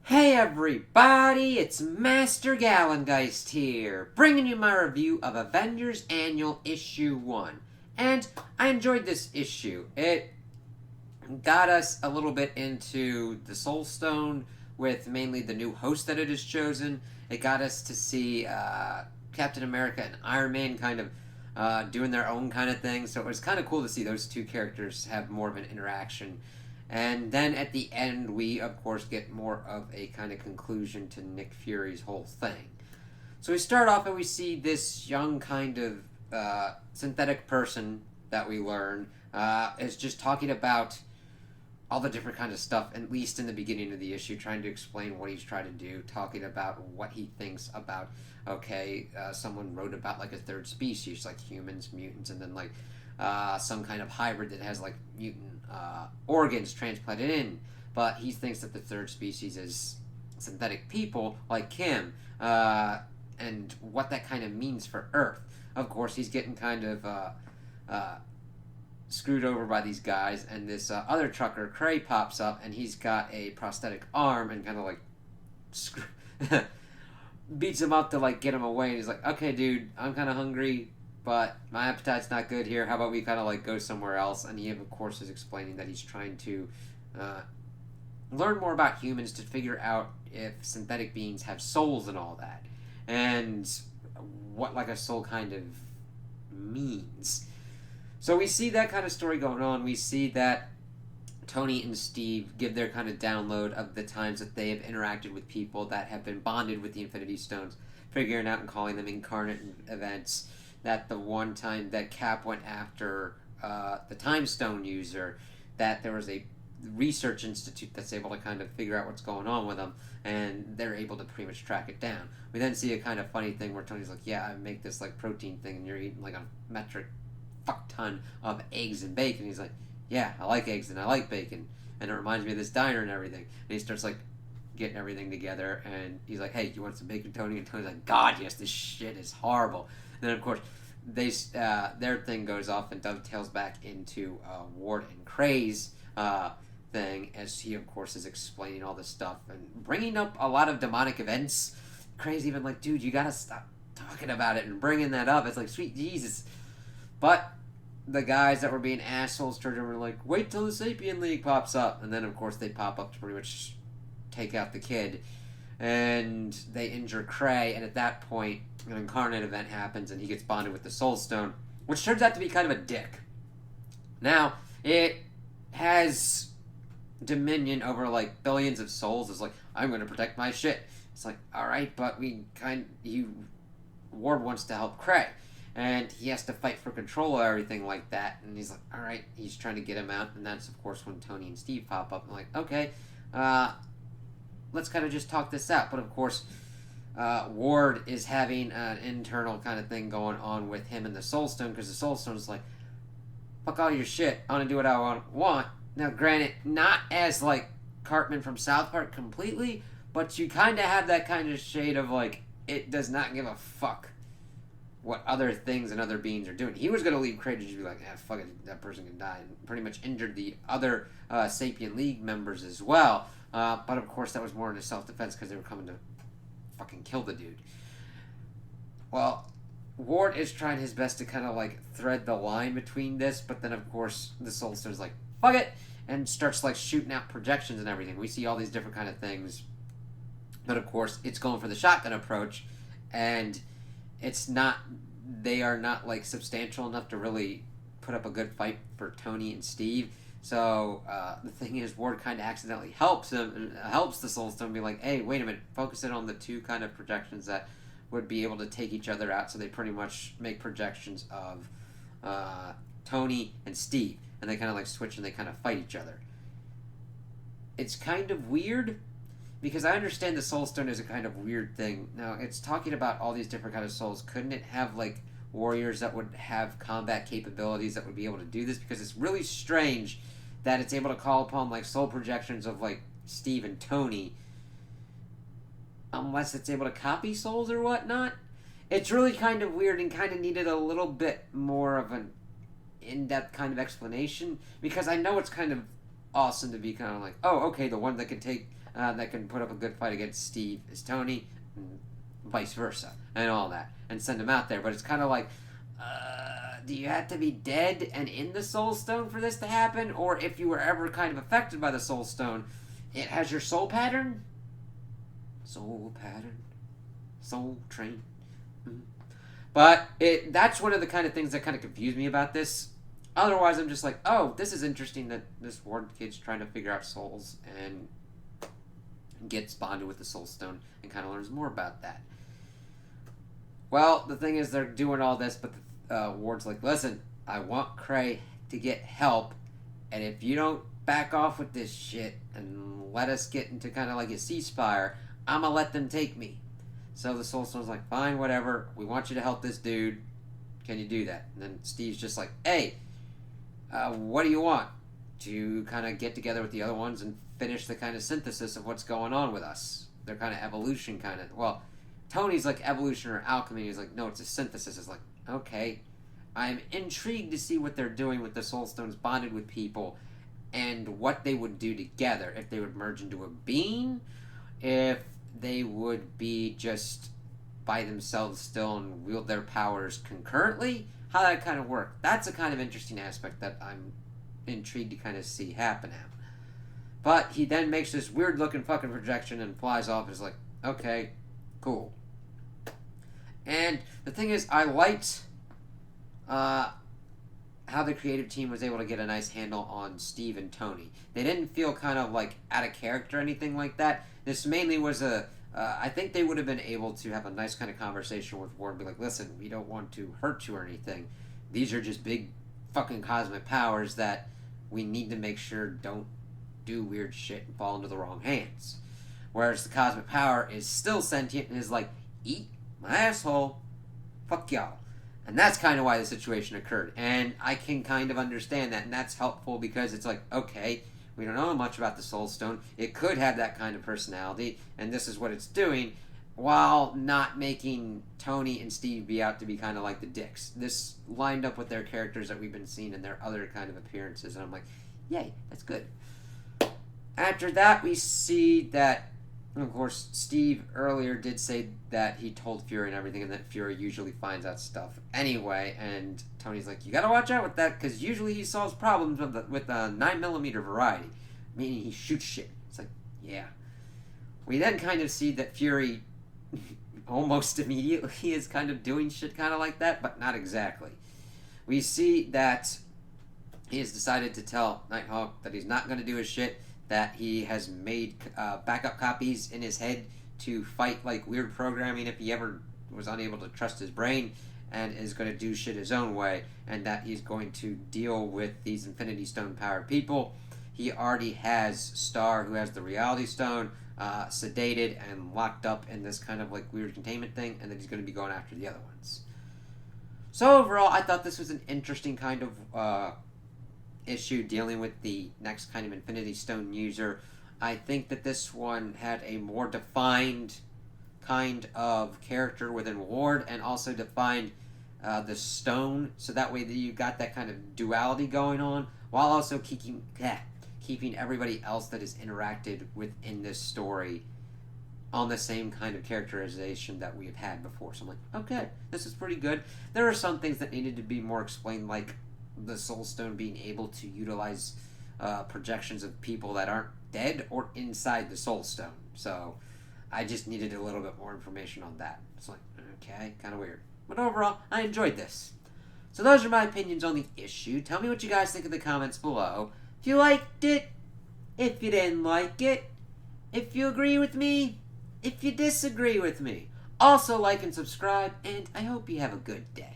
Hey everybody, it's Master Gallengeist here, bringing you my review of Avengers Annual Issue 1. And I enjoyed this issue. It got us a little bit into the Soul Stone with mainly the new host that it has chosen. It got us to see Captain America and Iron Man kind of doing their own kind of thing, so it was kind of cool to see those two characters have more of an interaction. And then at the end, we of course get more of a kind of conclusion to Nick Fury's whole thing. So we start off and we see this young kind of synthetic person that we learn is just talking about all the different kind of stuff, at least in the beginning of the issue, trying to explain what he's trying to do, talking about what he thinks about, someone wrote about like a third species, like humans, mutants, and then like some kind of hybrid that has like mutant organs transplanted in. But he thinks that the third species is synthetic people like him, and what that kind of means for Earth. Of course, he's getting kind of screwed over by these guys, and this other trucker, Cray, pops up, and he's got a prosthetic arm and kind of like beats him up to like get him away. And he's like, "Okay, dude, I'm kind of hungry, but my appetite's not good here. How about we kind of like go somewhere else?" And he, of course, is explaining that he's trying to learn more about humans to figure out if synthetic beings have souls and all that, and what like a soul kind of means. So we see that kind of story going on. We see that Tony and Steve give their kind of download of the times that they have interacted with people that have been bonded with the Infinity Stones, figuring out and calling them incarnate events. That the one time that Cap went after the Time Stone user, that there was a research institute that's able to kind of figure out what's going on with them, and they're able to pretty much track it down. We then see a kind of funny thing where Tony's like, "Yeah, I make this like protein thing, and you're eating like a metric fuck ton of eggs and bacon." He's like, "Yeah, I like eggs and I like bacon, and it reminds me of this diner and everything." And he starts like getting everything together, and he's like, "Hey, you want some bacon, Tony?" And Tony's like, "God, yes, this shit is horrible." And then of course they their thing goes off and dovetails back into Ward and Cray's thing, as he of course is explaining all this stuff and bringing up a lot of demonic events. Cray's even like, "Dude, you gotta stop talking about it and bringing that up." It's like, sweet Jesus. But the guys that were being assholes turned over and were like, "Wait till the Sapien League pops up." And then, of course, they pop up to pretty much take out the kid. And they injure Cray. And at that point, an incarnate event happens and he gets bonded with the Soul Stone, which turns out to be kind of a dick. Now, it has dominion over, like, billions of souls. It's like, "I'm going to protect my shit." It's like, alright, but Ward wants to help Cray. And he has to fight for control of everything like that. And he's like, alright, he's trying to get him out. And that's, of course, when Tony and Steve pop up. And like, okay, let's kind of just talk this out. But, of course, Ward is having an internal kind of thing going on with him and the Soul Stone. Because the Soul Stone is like, "Fuck all your shit. I want to do what I want." Now, granted, not as, like, Cartman from South Park completely. But you kind of have that kind of shade of, like, it does not give a fuck what other things and other beings are doing. He was going to leave Cray to just be like, fuck it, that person can die, and pretty much injured the other Sapien League members as well. But of course, that was more in a self-defense because they were coming to fucking kill the dude. Well, Ward is trying his best to kind of like thread the line between this, but then of course the Soul Stone's like, "Fuck it," and starts like shooting out projections and everything. We see all these different kind of things, but of course it's going for the shotgun approach, and they are not like substantial enough to really put up a good fight for Tony and Steve. So the thing is, Ward kind of accidentally helps the Soul Stone be like, "Hey, wait a minute, focus in on the two kind of projections that would be able to take each other out." So they pretty much make projections of Tony and Steve, and they kind of like switch and they kind of fight each other. It's kind of weird, because I understand the Soul Stone is a kind of weird thing. Now, it's talking about all these different kind of souls. Couldn't it have, like, warriors that would have combat capabilities that would be able to do this? Because it's really strange that it's able to call upon, like, soul projections of, like, Steve and Tony, unless it's able to copy souls or whatnot. It's really kind of weird and kind of needed a little bit more of an in-depth kind of explanation, because I know it's kind of awesome to be kind of like, oh, okay, the one that can take that can put up a good fight against Steve is Tony, and vice versa, and all that, and send him out there. But it's kind of like, do you have to be dead and in the Soul Stone for this to happen? Or if you were ever kind of affected by the Soul Stone, it has your soul pattern? Soul pattern. Soul train. But that's one of the kind of things that kind of confused me about this. Otherwise, I'm just like, oh, this is interesting that this Ward kid's trying to figure out souls and gets bonded with the Soul Stone and kind of learns more about that. Well, the thing is, they're doing all this, but Ward's like, listen, I want Cray to get help, and if you don't back off with this shit and let us get into kind of like a ceasefire, I'm gonna let them take me. So the Soul Stone's like, fine, whatever, we want you to help this dude. Can you do that? And then Steve's just like, hey, what do you want? To kind of get together with the other ones and finish the kind of synthesis of what's going on with us. Their kind of evolution kind of, well, Tony's like evolution or alchemy. He's like, no, it's a synthesis. It's like, okay, I'm intrigued to see what they're doing with the Soul Stones bonded with people and what they would do together. If they would merge into a being, if they would be just by themselves still and wield their powers concurrently, how that kind of work. That's a kind of interesting aspect that I'm intrigued to kind of see happen now. But he then makes this weird looking fucking projection and flies off and is like, okay, cool. And the thing is, I liked how the creative team was able to get a nice handle on Steve and Tony. They didn't feel kind of like out of character or anything like that. This mainly was I think they would have been able to have a nice kind of conversation with Ward and be like, listen, we don't want to hurt you or anything. These are just big fucking cosmic powers that we need to make sure don't do weird shit and fall into the wrong hands. Whereas the cosmic power is still sentient and is like, eat my asshole, fuck y'all. And that's kind of why the situation occurred. And I can kind of understand that, and that's helpful because it's like, okay, we don't know much about the Soul Stone. It could have that kind of personality, and this is what it's doing, while not making Tony and Steve be out to be kind of like the dicks. This lined up with their characters that we've been seeing in their other kind of appearances, and I'm like, yay, that's good. After that, we see that, of course, Steve earlier did say that he told Fury and everything, and that Fury usually finds out stuff anyway, and Tony's like, you gotta watch out with that, because usually he solves problems with a 9mm variety, meaning he shoots shit. It's like, yeah. We then kind of see that Fury almost immediately is kind of doing shit kind of like that, but not exactly. We see that he has decided to tell Nighthawk that he's not going to do his shit, that he has made backup copies in his head to fight like weird programming if he ever was unable to trust his brain, and is going to do shit his own way, and that he's going to deal with these Infinity Stone powered people. He already has Star, who has the Reality Stone, sedated and locked up in this kind of like weird containment thing, and that he's going to be going after the other ones. So overall, I thought this was an interesting kind of issue dealing with the next kind of Infinity Stone user. I think that this one had a more defined kind of character within Ward, and also defined the stone, so that way that you got that kind of duality going on, while also keeping everybody else that is interacted within this story on the same kind of characterization that we have had before. So I'm like, okay, this is pretty good. There are some things that needed to be more explained, like the Soul Stone being able to utilize projections of people that aren't dead or inside the Soul Stone. So I just needed a little bit more information on that. It's like, okay, kind of weird. But overall, I enjoyed this. So those are my opinions on the issue. Tell me what you guys think in the comments below. If you liked it, if you didn't like it, if you agree with me, if you disagree with me. Also like and subscribe, and I hope you have a good day.